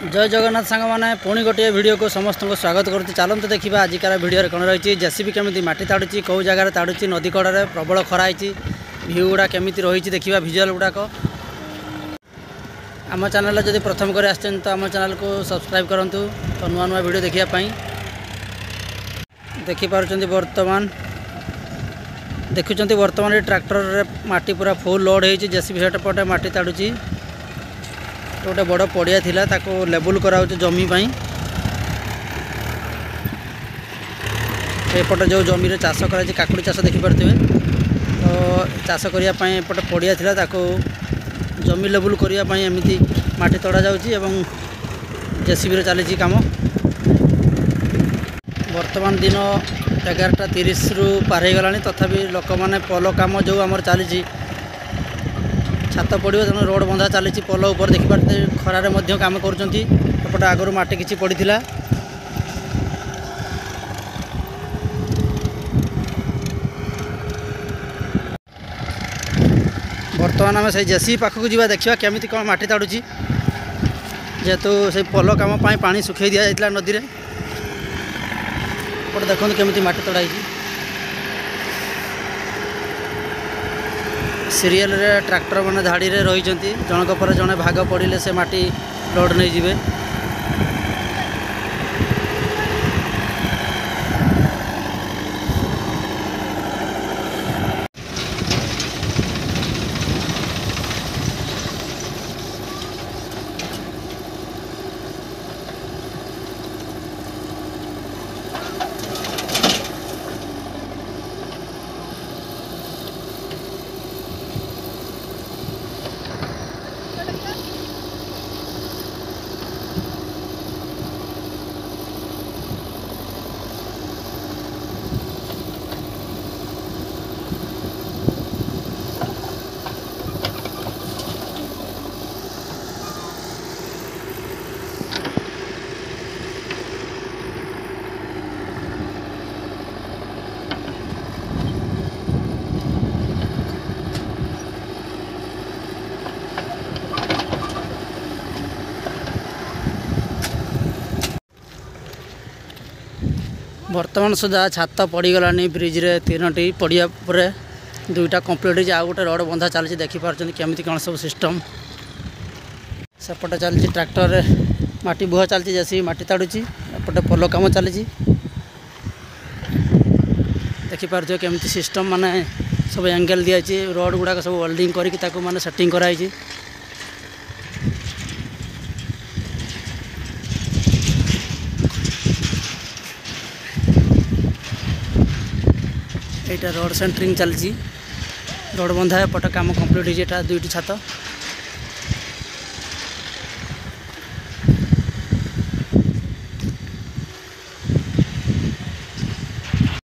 जय जगन्नाथ सांग मैंने पुणी गोटे वीडियो को समस्त को स्वागत करुँच। चलते देखा आजिकार वीडियो कौन रही जेसीबी केमी माटी ताड़ुची कौ जगार ताड़ुची नदी कड़े प्रबल खरा भ्यू गुड़ा केमी रही देखा भिजुआल गुड़ाक आम चैनल जब प्रथम कर आम चैनल को सब्सक्राइब करूँ तो नुआ नुआ वीडियो देखापी देखिपुं। बर्तमान देखुं बर्तमान ट्रैक्टर माटी पूरा फुल लोड हो जेसीबी सेट पटे माटी ताड़ुची गोटे बड़ पड़िया थिला ताको लेबुल कराउछ जमी पाई। एपटे जो जमी रे चाष कराई काकुड़ी चाष देखि पारथिबे तो चाष करिया पाई एपटे पड़िया थिला ताको जमी लेबुल करिया पाई एमिति माटी तड़ा जाउची एवं जेसीबी रे चली काम। वर्तमान दिन 11:30 रु पार हो गलानी तथापि लोक मैंने पल काम जो आमर चली छात पड़ो तेणु रोड बंधा चली पोल उपर देखिपारे खरारे काम करपटे आगु माटी किसी पड़ा। बर्तमान आम से जेसीबी पाखक जावा देखा केमी कौन माटी ताड़ुची जेहेतु से पोल कम पानी सुखई दि जाता नदी में देखते केमी माटी तड़ाई सीरियल रे ट्रैक्टर मैंने धाड़ी रे रही जनक पर जड़े भाग पड़े से माटी लोड नहीं जिवे। वर्तमान सुधा छात पड़गलानी ब्रिज रे 3टी पड़िया पर 2टा कम्प्लीट हो गोटे रोड बंधा चली देखिपुं केमी कौन सब सिस्टम सेपटे चली ट्रैक्टर रे माटी बुहा चलती जेसीबी माटी ताड़ुची एपटे पोल कम चली देखिपुं केमी सिस्टम माने सब एंगल दिखाई रोड गुड़ाक सब वेल्डिंग करके माने सेटिंग कराई। यहाँ रोड सेंटरिंग चलती रोड बंधा एपटे काम कम्प्लीट हो 2टी छात।